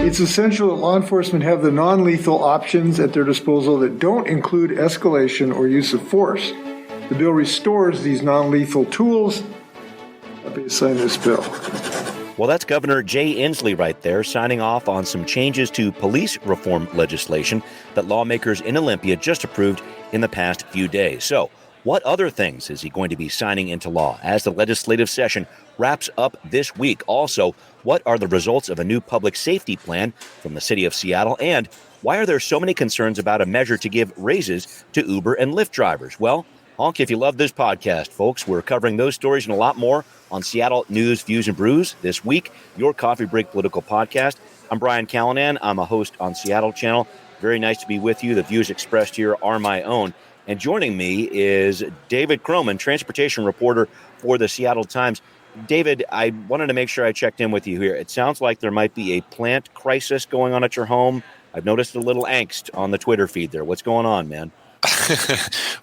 It's essential that law enforcement have the non-lethal options at their disposal that don't include escalation or use of force. The bill restores these non-lethal tools. Happy to sign this bill. Well, that's Governor Jay Inslee right there, signing off on some changes to police reform legislation that lawmakers in Olympia just approved in the past few days. So, what other things is he going to be signing into law as the legislative session wraps up this week? Also, what are the results of a new public safety plan from the city of Seattle? And why are there so many concerns about a measure to give raises to Uber and Lyft drivers? Well, honk if you love this podcast, folks. We're covering those stories and a lot more on Seattle News, Views, and Brews this week, your coffee break political podcast. I'm Brian Callanan. I'm a host on Seattle Channel. Very nice to be with you. The views expressed here are my own. And joining me is David Croman, transportation reporter for the Seattle Times. David, I wanted to make sure I checked in with you here. It sounds like there might be a plant crisis going on at your home. I've noticed a little angst on the Twitter feed there. What's going on, man?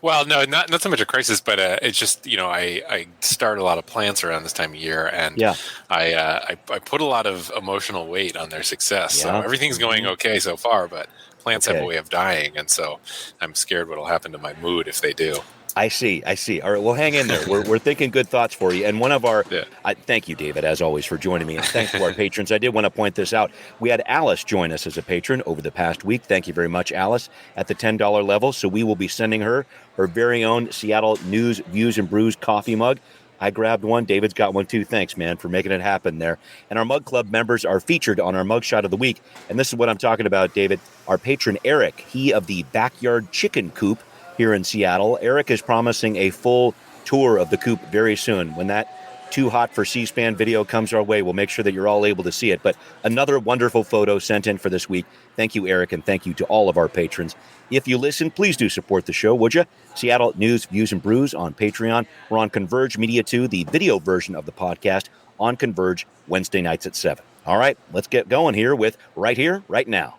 Well, no, not so much a crisis, but it's just, I start a lot of plants around this time of year, and yeah. I put a lot of emotional weight on their success. Yeah. So everything's going okay so far, but plants have a way of dying, and so I'm scared what'll happen to my mood if they do. I see. All right, well, hang in there. We're thinking good thoughts for you. And one of our thank you, David, as always, for joining me. And thanks to our patrons. I did want to point this out. We had Alice join us as a patron over the past week. Thank you very much, Alice, at the $10 level. So we will be sending her very own Seattle News, Views, and Brews coffee mug. I grabbed one. David's got one, too. Thanks, man, for making it happen there. And our Mug Club members are featured on our Mugshot of the Week. And this is what I'm talking about, David. Our patron, Eric, he of the Backyard Chicken Coop here in Seattle. Eric is promising a full tour of the coop very soon. When that Too Hot for C-SPAN video comes our way, we'll make sure that you're all able to see it. But another wonderful photo sent in for this week. Thank you, Eric, and thank you to all of our patrons. If you listen, please do support the show, would you? Seattle News, Views, and Brews on Patreon. We're on Converge Media 2, the video version of the podcast, on Converge Wednesday nights at 7. All right, let's get going here with Right Here, Right Now.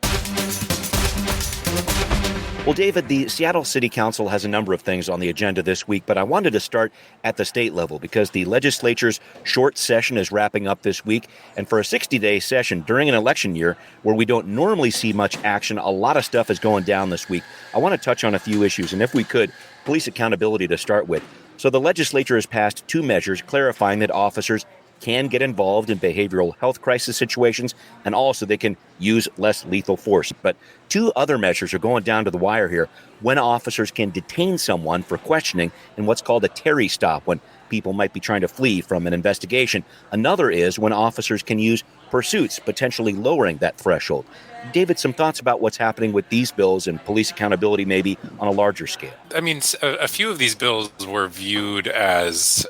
Well, David, the Seattle City Council has a number of things on the agenda this week, but I wanted to start at the state level because the legislature's short session is wrapping up this week. And for a 60-day session during an election year where we don't normally see much action, a lot of stuff is going down this week. I want to touch on a few issues, and if we could, police accountability to start with. So the legislature has passed two measures clarifying that officers can get involved in behavioral health crisis situations, and also they can use less lethal force. But two other measures are going down to the wire here. When officers can detain someone for questioning in what's called a Terry stop, when people might be trying to flee from an investigation. Another is when officers can use pursuits, potentially lowering that threshold. David, some thoughts about what's happening with these bills and police accountability maybe on a larger scale? I mean, a few of these bills were viewed as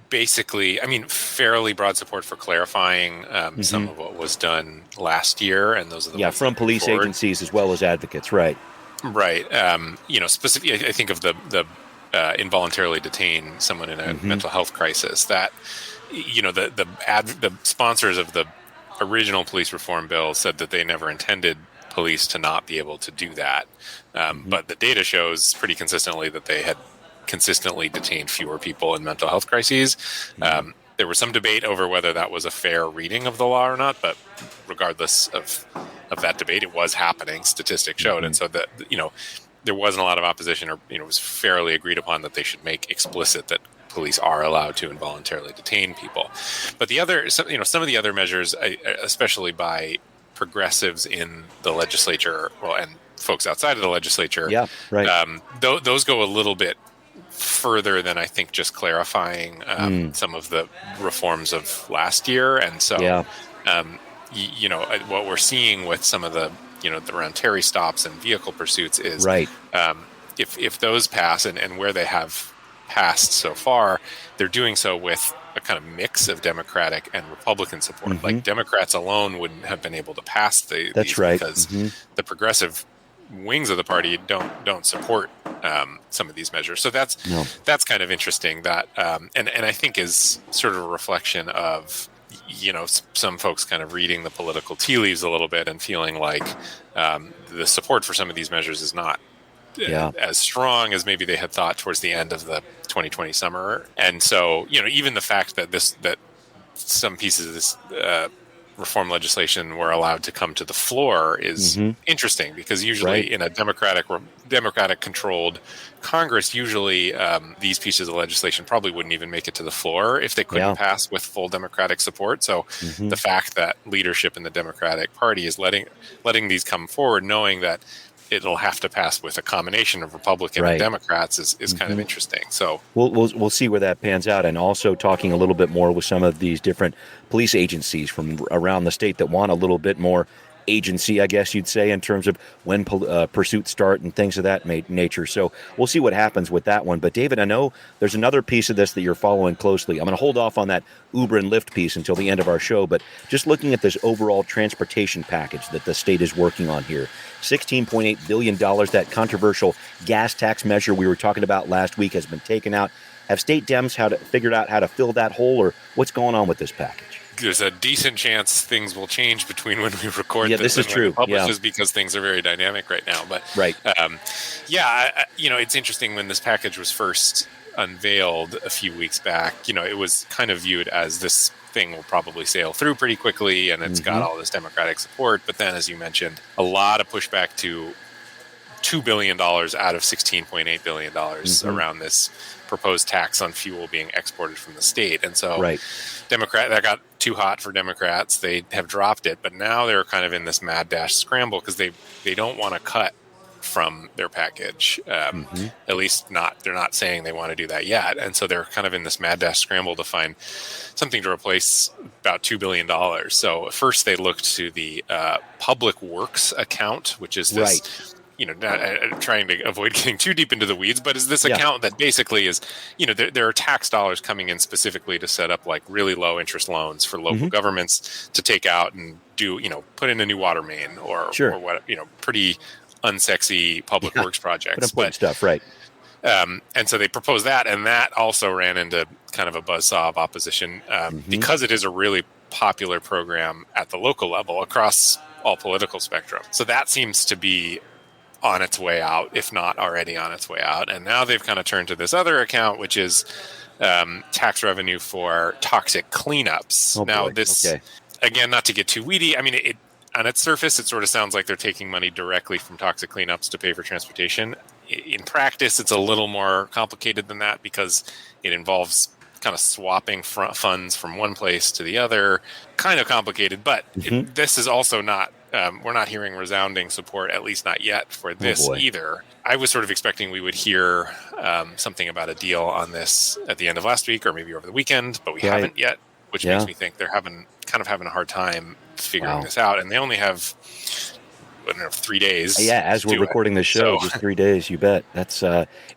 basically, fairly broad support for clarifying some of what was done last year, and those are the ones from police agencies as well as advocates, right? Right. Specifically, I think of the involuntarily detain someone in a mental health crisis. That the sponsors of the original police reform bill said that they never intended police to not be able to do that, but the data shows pretty consistently that they had consistently detained fewer people in mental health crises. There was some debate over whether that was a fair reading of the law or not, but regardless of that debate, it was happening. Statistics showed, and so that there wasn't a lot of opposition, or it was fairly agreed upon that they should make explicit that police are allowed to involuntarily detain people. But some of the other measures, especially by progressives in the legislature, and folks outside of the legislature, those go a little bit further than I think just clarifying some of the reforms of last year. And so, what we're seeing with some of the, around Terry stops and vehicle pursuits is if those pass and where they have passed so far, they're doing so with a kind of mix of Democratic and Republican support. Like Democrats alone wouldn't have been able to pass these because the progressive wings of the party don't support some of these measures. So that's kind of interesting. That and I think is sort of a reflection of some folks kind of reading the political tea leaves a little bit and feeling like the support for some of these measures is not as strong as maybe they had thought towards the end of the 2020 summer. And so even the fact that some pieces of this reform legislation were allowed to come to the floor is interesting, because usually in a Democratic controlled Congress, usually these pieces of legislation probably wouldn't even make it to the floor if they couldn't pass with full Democratic support. So the fact that leadership in the Democratic Party is letting these come forward, knowing that it'll have to pass with a combination of Republican and Democrats is kind of interesting. So we'll see where that pans out, and also talking a little bit more with some of these different police agencies from around the state that want a little bit more agency, I guess you'd say, in terms of when pursuits start and things of that nature. So we'll see what happens with that one. But David, I know there's another piece of this that you're following closely. I'm going to hold off on that Uber and Lyft piece until the end of our show, but just looking at this overall transportation package that the state is working on here, $16.8 billion, that controversial gas tax measure we were talking about last week has been taken out. Have state Dems figured out how to fill that hole, or what's going on with this package? There's a decent chance things will change between when we record this is true. It publishes, because things are very dynamic right now. But it's interesting. When this package was first unveiled a few weeks back, it was kind of viewed as this thing will probably sail through pretty quickly, and it's got all this Democratic support. But then, as you mentioned, a lot of pushback to $2 billion out of $16.8 billion around this proposed tax on fuel being exported from the state. And so that got too hot for Democrats. They have dropped it, but now they're kind of in this mad dash scramble because they don't want to cut from their package. At least they're not saying they want to do that yet. And so they're kind of in this mad dash scramble to find something to replace about $2 billion. So first they looked to the Public Works account, which is this trying to avoid getting too deep into the weeds, but is this account that basically is, there are tax dollars coming in specifically to set up like really low interest loans for local governments to take out and do, put in a new water main or what, pretty unsexy public works projects. But stuff, right. And so they proposed that, and that also ran into kind of a buzzsaw of opposition because it is a really popular program at the local level across all political spectrum. So that seems to be on its way out, if not already on its way out. And now they've kind of turned to this other account, which is tax revenue for toxic cleanups. Again, not to get too weedy, I mean, on its surface, it sort of sounds like they're taking money directly from toxic cleanups to pay for transportation. In practice, it's a little more complicated than that because it involves kind of swapping funds from one place to the other. Kind of complicated, but this is also not, we're not hearing resounding support, at least not yet, for this either. I was sort of expecting we would hear something about a deal on this at the end of last week or maybe over the weekend, but we haven't yet, which makes me think they're having a hard time figuring this out. And they only have 3 days. As we're recording this show, just 3 days, you bet. That's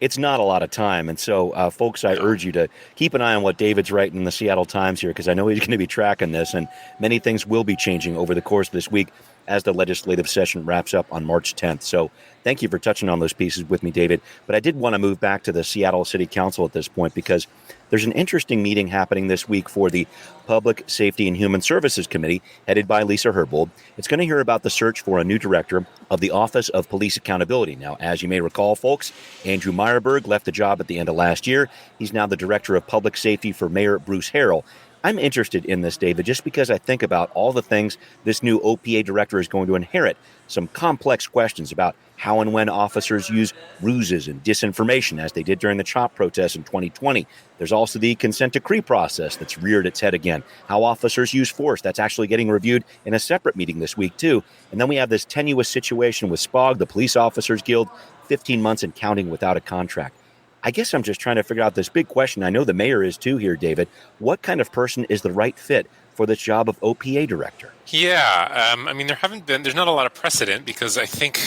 it's not a lot of time. And so, folks, I urge you to keep an eye on what David's writing in the Seattle Times here, because I know he's going to be tracking this, and many things will be changing over the course of this week as the legislative session wraps up on March 10th. So thank you for touching on those pieces with me, David. But I did want to move back to the Seattle City Council at this point, because there's an interesting meeting happening this week for the Public Safety and Human Services Committee, headed by Lisa Herbold. It's going to hear about the search for a new director of the Office of Police Accountability. Now, as you may recall, folks, Andrew Meyerberg left the job at the end of last year. He's now the Director of Public Safety for Mayor Bruce Harrell. I'm interested in this, David, just because I think about all the things this new OPA director is going to inherit. Some complex questions about how and when officers use ruses and disinformation, as they did during the CHOP protests in 2020. There's also the consent decree process that's reared its head again. How officers use force, that's actually getting reviewed in a separate meeting this week, too. And then we have this tenuous situation with SPOG, the Police Officers Guild, 15 months and counting without a contract. I guess I'm just trying to figure out this big question. I know the mayor is too here, David. What kind of person is the right fit for this job of OPA director? Yeah, I mean, there's not a lot of precedent, because I think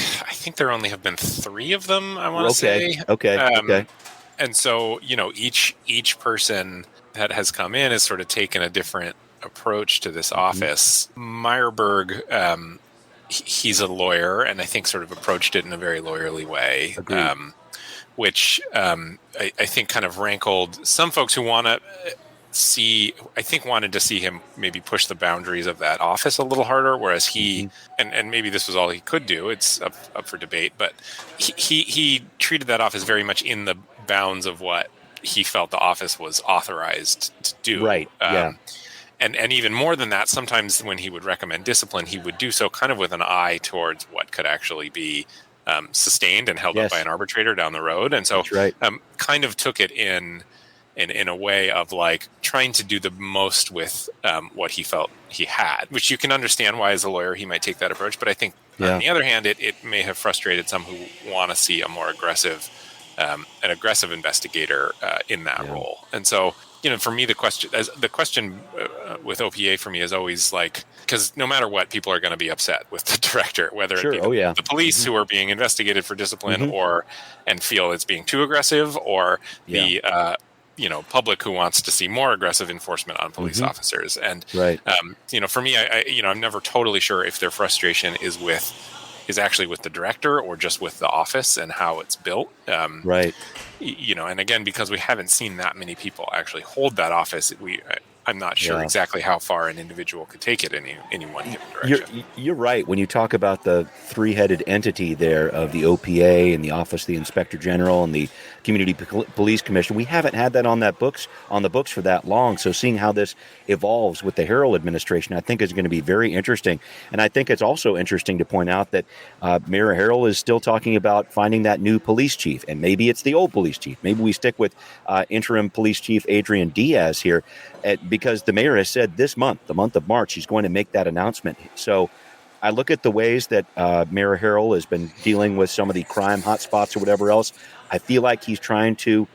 there only have been 3 of them, I want to say. Okay. And so, each person that has come in has sort of taken a different approach to this office. Meyerberg, he's a lawyer, and I think sort of approached it in a very lawyerly way. Which I think kind of rankled some folks who wanted to see him maybe push the boundaries of that office a little harder, whereas he, and maybe this was all he could do, it's up for debate, but he treated that office very much in the bounds of what he felt the office was authorized to do. Right, And even more than that, sometimes when he would recommend discipline, he would do so kind of with an eye towards what could actually be sustained and held up by an arbitrator down the road. And so kind of took it in a way of like trying to do the most with what he felt he had, which you can understand why as a lawyer he might take that approach. But I think on the other hand, it may have frustrated some who want to see a more aggressive investigator in that role. And so, for me, the question with OPA for me is always like, because no matter what, people are going to be upset with the director, whether it be the police who are being investigated for discipline and feel it's being too aggressive, or the public who wants to see more aggressive enforcement on police officers. And for me, I'm never totally sure if their frustration is actually with the director or just with the office and how it's built. And again, because we haven't seen that many people actually hold that office, I'm not sure exactly how far an individual could take it in any one given direction. You're right. When you talk about the three-headed entity there of the OPA and the Office of the Inspector General and the Community Police Commission, we haven't had that on the books for that long. So seeing how this evolves with the Harrell administration, I think is going to be very interesting. And I think it's also interesting to point out that Mayor Harrell is still talking about finding that new police chief, and maybe it's the old police chief. Maybe we stick with interim police chief Adrian Diaz here, because the mayor has said this month, the month of March, he's going to make that announcement. So I look at the ways that Mayor Harrell has been dealing with some of the crime hotspots or whatever else. I feel like he's trying to,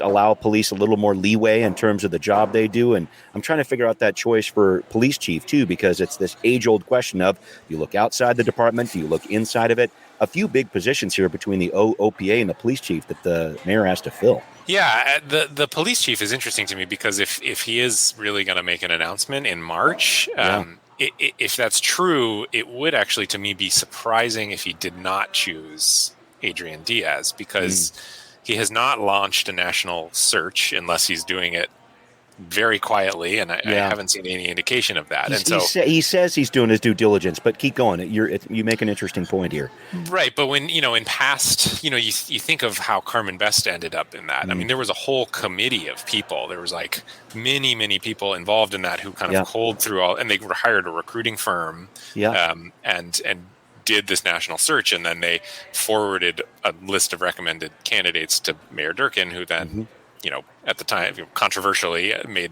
allow police a little more leeway in terms of the job they do. And I'm trying to figure out that choice for police chief, too, because it's this age-old question of, do you look outside the department? Do you look inside of it? A few big positions here between the OPA and the police chief that the mayor has to fill. Yeah, the police chief is interesting to me because if he is really going to make an announcement in March, if that's true, it would actually, to me, be surprising if he did not choose Adrian Diaz, because he has not launched a national search unless he's doing it very quietly, and I haven't seen any indication of that. He says he's doing his due diligence, but keep going. You make an interesting point here, right? But when in past, you think of how Carmen Best ended up in that. I mean, there was a whole committee of people. There was like many people involved in that who kind of culled through all, and they hired a recruiting firm, and did this national search, and then they forwarded a list of recommended candidates to Mayor Durkan, who then. At the time, controversially made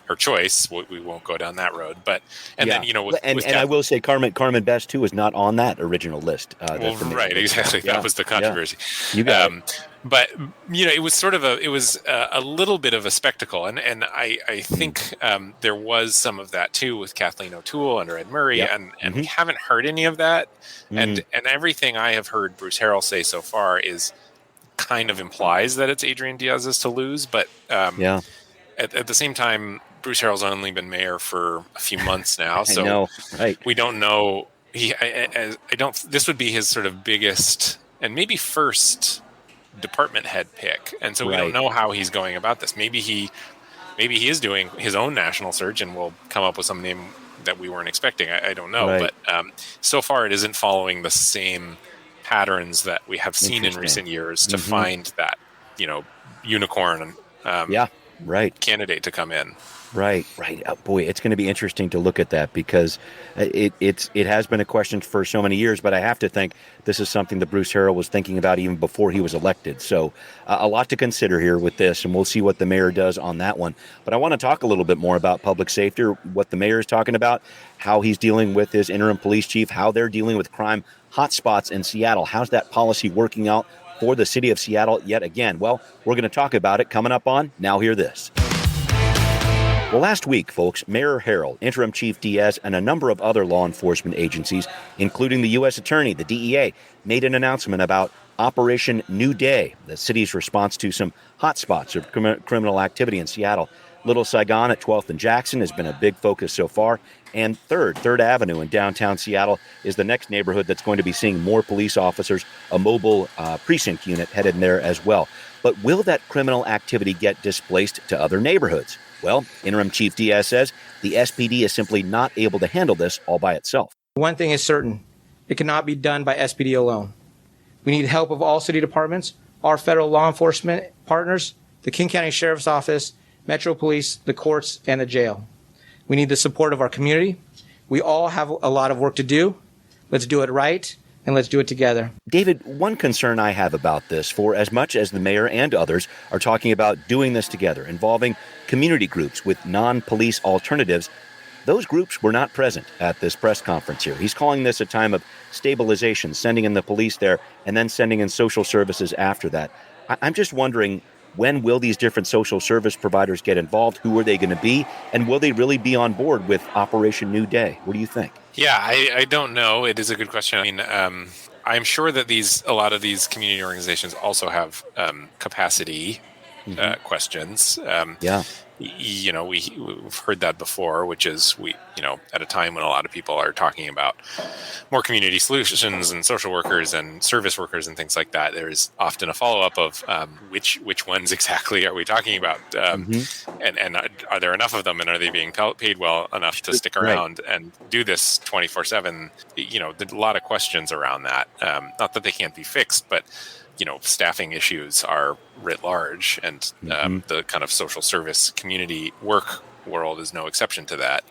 her choice. We won't go down that road, but then I will say Carmen Best too was not on that original list. Right, exactly. That was the controversy. You got it. But it was sort of a little bit of a spectacle, and I think there was some of that too with Kathleen O'Toole under Ed Murray, and we haven't heard any of that, and everything I have heard Bruce Harrell say so far is kind of implies that it's Adrian Diaz's to lose, but at the same time, Bruce Harrell's only been mayor for a few months now, so we don't know. This would be his sort of biggest and maybe first department head pick, and so we don't know how he's going about this. Maybe he is doing his own national search and will come up with some name that we weren't expecting. I don't know, but so far it isn't following the same patterns that we have seen in recent years to find that unicorn candidate to come in. Right. Boy, it's going to be interesting to look at that, because it has been a question for so many years, but I have to think this is something that Bruce Harrell was thinking about even before he was elected. So a lot to consider here with this, and we'll see what the mayor does on that one. But I want to talk a little bit more about public safety, what the mayor is talking about, how he's dealing with his interim police chief, how they're dealing with crime hotspots in Seattle. How's that policy working out for the city of Seattle yet again? Well, we're going to talk about it coming up on Now Hear This. Well, last week, folks, Mayor Harrell, Interim Chief Diaz, and a number of other law enforcement agencies, including the U.S. Attorney, the DEA, made an announcement about Operation New Day, the city's response to some hotspots of criminal activity in Seattle. Little Saigon at 12th and Jackson has been a big focus so far. And 3rd Avenue in downtown Seattle is the next neighborhood that's going to be seeing more police officers, a mobile precinct unit headed in there as well. But will that criminal activity get displaced to other neighborhoods? Well, Interim Chief Diaz says the SPD is simply not able to handle this all by itself. One thing is certain. It cannot be done by SPD alone. We need help of all city departments, our federal law enforcement partners, the King County Sheriff's Office, Metro Police, the courts, and the jail. We need the support of our community. We all have a lot of work to do. Let's do it right, and let's do it together. David, one concern I have about this, for as much as the mayor and others are talking about doing this together, involving community groups with non-police alternatives, those groups were not present at this press conference here. He's calling this a time of stabilization, sending in the police there, and then sending in social services after that. I'm just wondering, when will these different social service providers get involved? Who are they going to be? And will they really be on board with Operation New Day? What do you think? Yeah, I don't know. It is a good question. I mean, I'm sure that a lot of these community organizations also have capacity questions. Yeah. We've heard that before, which is at a time when a lot of people are talking about more community solutions and social workers and service workers and things like that. There's often a follow-up of which ones exactly are we talking about, and are there enough of them, and are they being paid well enough to stick around and do this 24/7? There's a lot of questions around that. Not that they can't be fixed, but staffing issues are writ large, and the kind of social service community work world is no exception to that.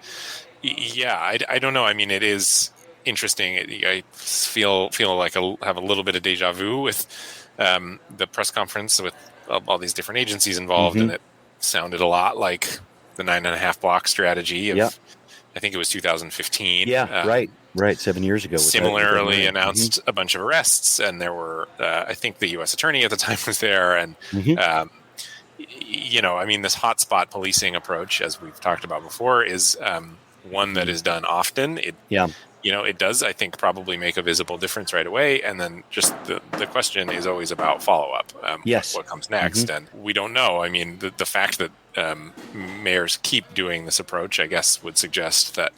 Yeah, I don't know. I mean, it is interesting. I feel like I have a little bit of deja vu with the press conference with all these different agencies involved, and it sounded a lot like the 9.5 block strategy of, I think it was 2015. Yeah, right. 7 years ago. Similarly announced a bunch of arrests, and there were, I think the U.S. attorney at the time was there. And, I mean, this hotspot policing approach, as we've talked about before, is one that is done often. It does, I think, probably make a visible difference right away. And then just the question is always about follow-up. What comes next? And we don't know. I mean, the fact that mayors keep doing this approach, I guess, would suggest that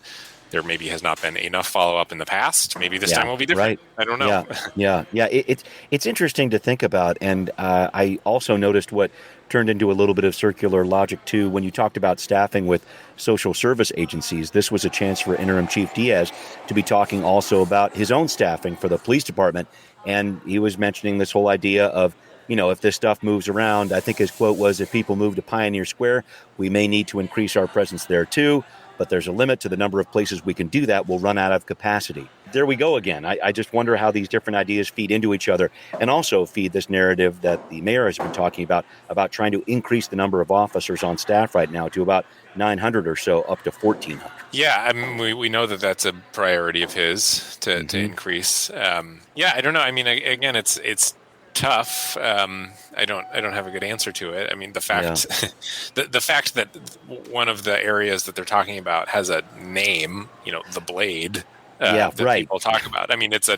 there maybe has not been enough follow-up in the past. Maybe this time will be different. Right. I don't know. Yeah. It's interesting to think about. And I also noticed what turned into a little bit of circular logic, too, when you talked about staffing with social service agencies. This was a chance for Interim Chief Diaz to be talking also about his own staffing for the police department. And he was mentioning this whole idea of, if this stuff moves around, I think his quote was, if people move to Pioneer Square, we may need to increase our presence there, too. But there's a limit to the number of places we can do that. We'll run out of capacity. There we go again. I just wonder how these different ideas feed into each other, and also feed this narrative that the mayor has been talking about trying to increase the number of officers on staff right now to about 900 or so, up to 1,400. Yeah, I mean, we know that that's a priority of his to increase. I don't know. I mean, again, it's tough. I don't have a good answer to it. I mean, the fact the fact that one of the areas that they're talking about has a name, the Blade, that people talk about. I mean, this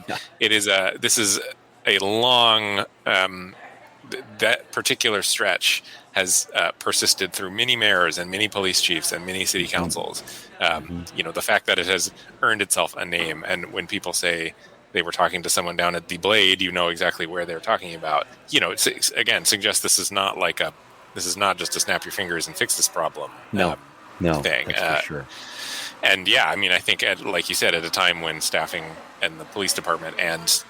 is a long, that particular stretch has persisted through many mayors and many police chiefs and many city councils. The fact that it has earned itself a name, and when people say they were talking to someone down at the Blade, exactly where they're talking about. It again suggests this is not just to snap your fingers and fix this problem. No, thing. That's for sure. And I mean, I think like you said, at a time when staffing and the police department and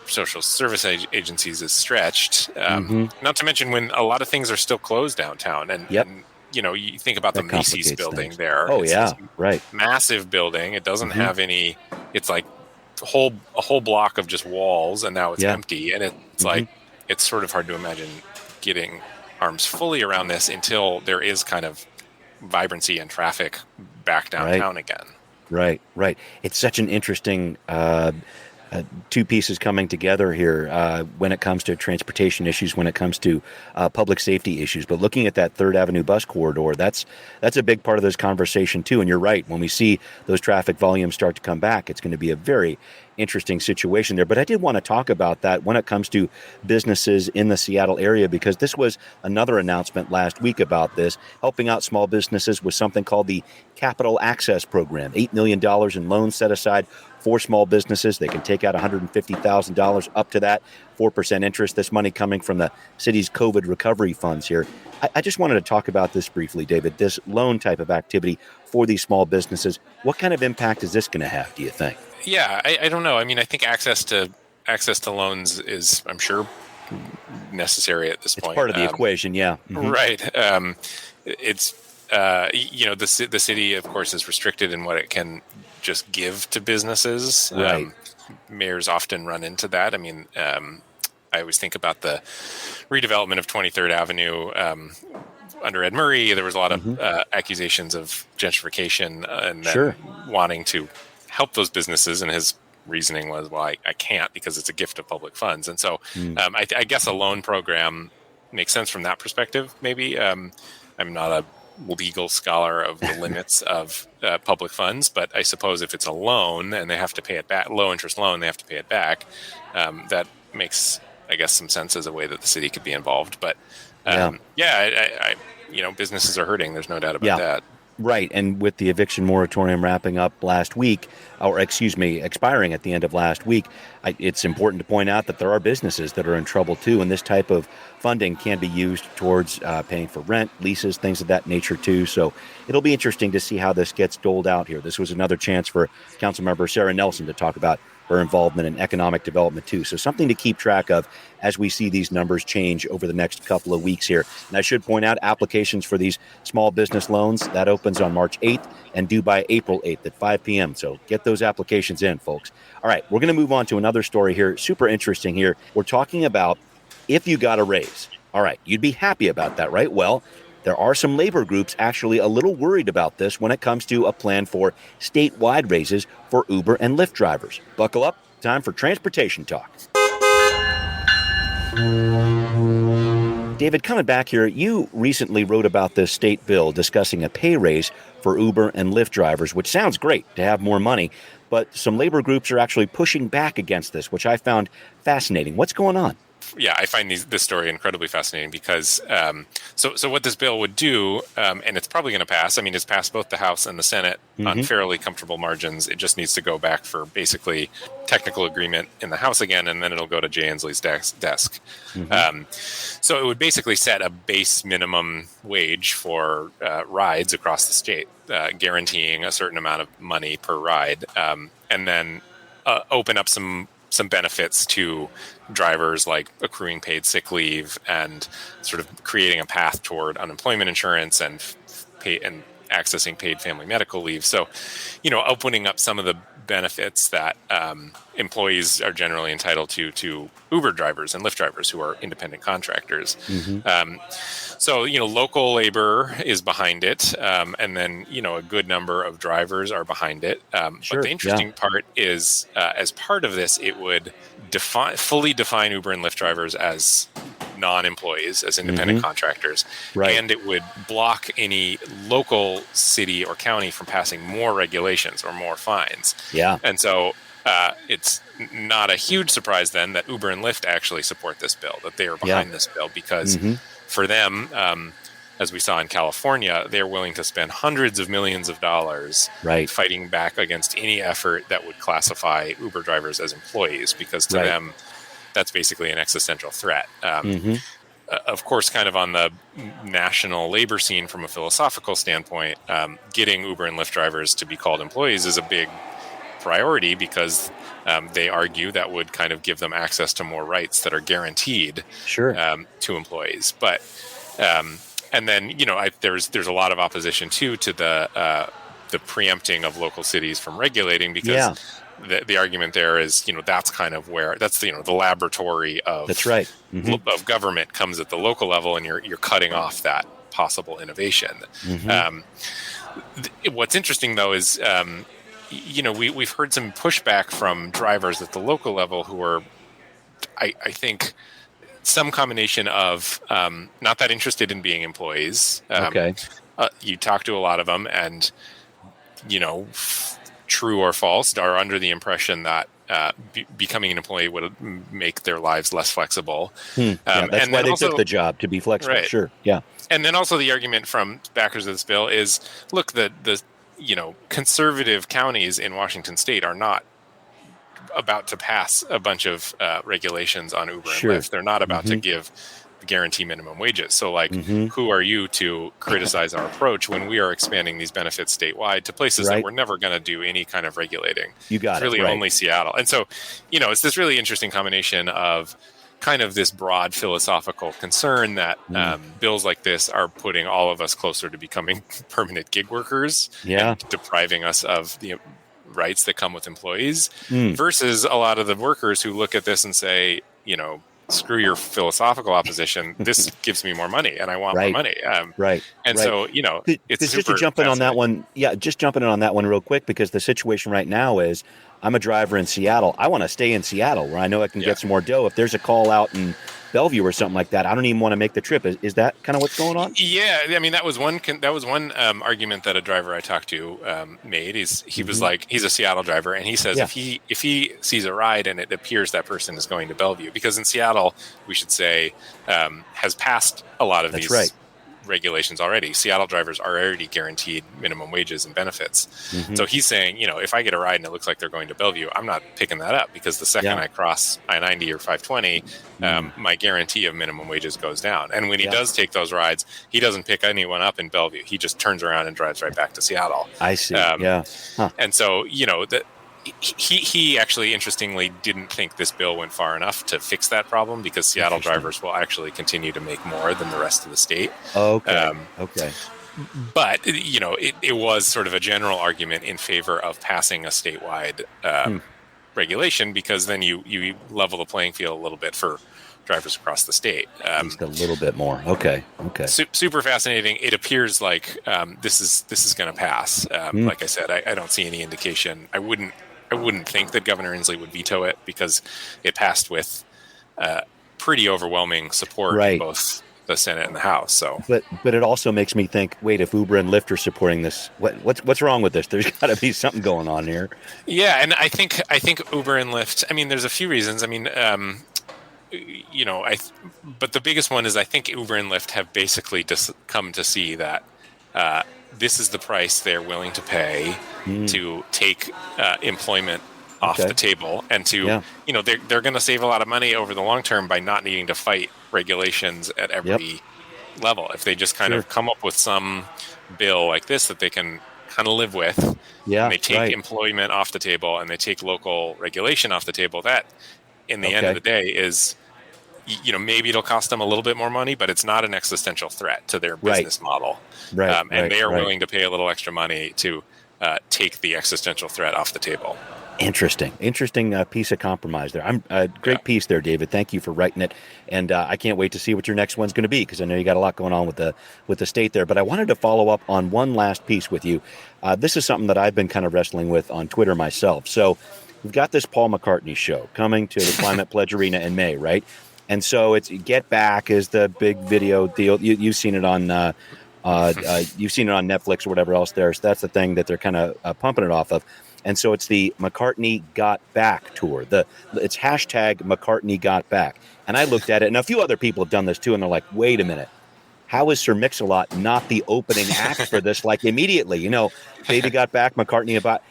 social service agencies is stretched, not to mention when a lot of things are still closed downtown, and you think about the Macy's building there. Oh, it's massive building. It doesn't have any. It's like a whole block of just walls, and now it's empty, and it's like it's sort of hard to imagine getting arms fully around this until there is kind of vibrancy and traffic back downtown again. Right. It's such an interesting two pieces coming together here when it comes to transportation issues, when it comes to public safety issues. But looking at that 3rd Avenue bus corridor, that's a big part of this conversation, too. And you're right. When we see those traffic volumes start to come back, it's going to be a very interesting situation there. But I did want to talk about that when it comes to businesses in the Seattle area, because this was another announcement last week about this, helping out small businesses with something called the Capital Access Program, $8 million in loans set aside for small businesses. They can take out $150,000 up to that, 4% interest. This money coming from the city's COVID recovery funds here. I just wanted to talk about this briefly, David, this loan type of activity for these small businesses. What kind of impact is this going to have, do you think? Yeah, I don't know. I mean, I think access to loans is, I'm sure, necessary at this point. It's part of the equation, yeah. Right. It's the city, of course, is restricted in what it can just give to businesses. Right. Mayors often run into that. I mean, I always think about the redevelopment of 23rd Avenue under Ed Murray. There was a lot of accusations of gentrification and then wanting to help those businesses, and his reasoning was, well, I can't because it's a gift of public funds. And so I guess a loan program makes sense from that perspective, maybe. I'm not a legal scholar of the limits of public funds, but I suppose if it's a loan and they have to pay it back, low interest loan, they have to pay it back, that makes, I guess, some sense as a way that the city could be involved. But businesses are hurting. There's no doubt about that. Right. And with the eviction moratorium wrapping up last week, expiring at the end of last week, it's important to point out that there are businesses that are in trouble too. And this type of funding can be used towards paying for rent, leases, things of that nature too. So it'll be interesting to see how this gets doled out here. This was another chance for Councilmember Sarah Nelson to talk about her involvement in economic development too. So something to keep track of as we see these numbers change over the next couple of weeks here. And I should point out, applications for these small business loans, that opens on March 8th and due by April 8th at 5 p.m. So get those applications in, folks. All right, we're going to move on to another story here. Super interesting here. We're talking about if you got a raise. All right, you'd be happy about that, right? Well, there are some labor groups actually a little worried about this when it comes to a plan for statewide raises for Uber and Lyft drivers. Buckle up. Time for transportation talk. David, coming back here, you recently wrote about this state bill discussing a pay raise for Uber and Lyft drivers, which sounds great to have more money, but some labor groups are actually pushing back against this, which I found fascinating. What's going on? Yeah, I find this story incredibly fascinating because so what this bill would do, and it's probably going to pass. I mean, it's passed both the House and the Senate on fairly comfortable margins. It just needs to go back for basically technical agreement in the House again, and then it'll go to Jay Inslee's desk. So it would basically set a base minimum wage for rides across the state, guaranteeing a certain amount of money per ride, and then open up some benefits to drivers, like accruing paid sick leave and sort of creating a path toward unemployment insurance and accessing paid family medical leave. So, opening up some of the benefits that employees are generally entitled to Uber drivers and Lyft drivers who are independent contractors. So, local labor is behind it. And then, a good number of drivers are behind it. But the interesting part is, as part of this, it would fully define Uber and Lyft drivers as non-employees, as independent contractors. Right. And it would block any local city or county from passing more regulations or more fines. Yeah. And so it's not a huge surprise then that Uber and Lyft actually support this bill, that they are behind this bill, because for them, as we saw in California, they're willing to spend hundreds of millions of dollars fighting back against any effort that would classify Uber drivers as employees, because to them, that's basically an existential threat. Of course, kind of on the national labor scene from a philosophical standpoint, getting Uber and Lyft drivers to be called employees is a big priority, because they argue that would kind of give them access to more rights that are guaranteed to employees. But and then there's a lot of opposition too to the preempting of local cities from regulating, because the argument there is that's kind of where the laboratory of of government comes at the local level, and you're cutting off that possible innovation. What's interesting though is we've heard some pushback from drivers at the local level who are, I think, some combination of not that interested in being employees. You talk to a lot of them, and true or false, are under the impression that becoming an employee would make their lives less flexible. That's why they took the job, to be flexible. Sure. Yeah. And then also the argument from backers of this bill is, look, the conservative counties in Washington state are not about to pass a bunch of regulations on Uber and Lyft. They're not about to give guarantee minimum wages. So who are you to criticize our approach when we are expanding these benefits statewide to places that we're never going to do any kind of regulating? You got it's really only Seattle. And so, it's this really interesting combination of kind of this broad philosophical concern that bills like this are putting all of us closer to becoming permanent gig workers and depriving us of the rights that come with employees versus a lot of the workers who look at this and say, screw your philosophical opposition. This gives me more money and I want more money. So, it's just to jump in on that one. Yeah. Just jumping in on that one real quick, because the situation right now is I'm a driver in Seattle. I want to stay in Seattle where I know I can get some more dough. If there's a call out in Bellevue or something like that, I don't even want to make the trip. Is that kind of what's going on? Yeah, I mean that was one argument that a driver I talked to made. He was like, he's a Seattle driver, and he says if he sees a ride and it appears that person is going to Bellevue, because in Seattle, we should say, has passed a lot of these regulations already. Seattle drivers are already guaranteed minimum wages and benefits. So he's saying, if I get a ride and it looks like they're going to Bellevue, I'm not picking that up, because the second I cross I-90 or 520, my guarantee of minimum wages goes down. And when he does take those rides, he doesn't pick anyone up in Bellevue. He just turns around and drives right back to Seattle. I see. And so, he actually, interestingly, didn't think this bill went far enough to fix that problem, because Seattle drivers will actually continue to make more than the rest of the state. Okay. But, it was sort of a general argument in favor of passing a statewide regulation, because then you level the playing field a little bit for drivers across the state. Just a little bit more. Okay. Super fascinating. It appears like this is going to pass. Like I said, I don't see any indication. I wouldn't think that Governor Inslee would veto it, because it passed with pretty overwhelming support in both the Senate and the House. So, but it also makes me think: wait, if Uber and Lyft are supporting this, what's wrong with this? There's got to be something going on here. Yeah, and I think Uber and Lyft. I mean, there's a few reasons. I mean, but the biggest one is I think Uber and Lyft have basically just come to see that this is the price they're willing to pay to take employment off the table, and to they're going to save a lot of money over the long term by not needing to fight regulations at every level. If they just kind of come up with some bill like this that they can kind of live with, and they take employment off the table and they take local regulation off the table, that in the end of the day is, maybe it'll cost them a little bit more money, but it's not an existential threat to their business model. And they are willing to pay a little extra money to take the existential threat off the table. Interesting piece of compromise there. Great piece there, David. Thank you for writing it, and I can't wait to see what your next one's going to be, because I know you got a lot going on with the state there. But I wanted to follow up on one last piece with you. This is something that I've been kind of wrestling with on Twitter myself. So we've got this Paul McCartney show coming to the Climate Pledge Arena in May, right? And so it's Get Back is the big video deal. You've seen it on you've seen it on Netflix or whatever else there. So that's the thing that they're kind of pumping it off of. And so it's the McCartney Got Back tour. It's hashtag McCartney Got Back. And I looked at it, and a few other people have done this too, and they're like, wait a minute. How is Sir Mix-a-Lot not the opening act for this? Like immediately, Baby Got Back, McCartney about.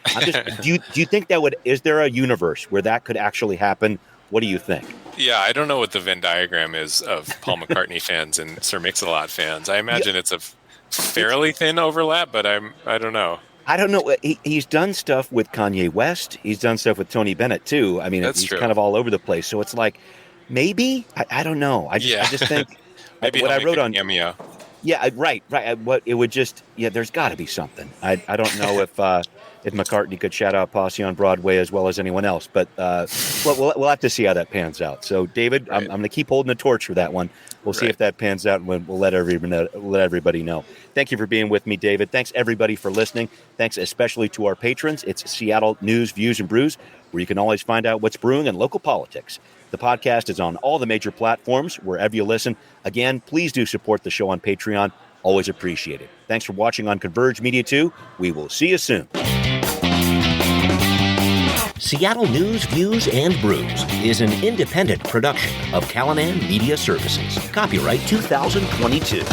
Do you think is there a universe where that could actually happen? What do you think? Yeah, I don't know what the Venn diagram is of Paul McCartney fans and Sir Mix-a-Lot fans. I imagine it's a fairly thin overlap, but I don't know. I don't know. He's done stuff with Kanye West. He's done stuff with Tony Bennett too. I mean, he's kind of all over the place. So it's like, maybe I don't know. I just think maybe what I wrote on cameo. Yeah, right. What it would just there's got to be something. I don't know if McCartney could shout out Posse on Broadway as well as anyone else, but we'll have to see how that pans out. So, David, I'm going to keep holding the torch for that one. We'll see if that pans out, and we'll let everybody know. Thank you for being with me, David. Thanks, everybody, for listening. Thanks especially to our patrons. It's Seattle News, Views, and Brews, where you can always find out what's brewing in local politics. The podcast is on all the major platforms, wherever you listen. Again, please do support the show on Patreon. Always appreciate it. Thanks for watching on Converge Media 2. We will see you soon. Seattle News, Views, and Brews is an independent production of Callanan Media Services. Copyright 2022.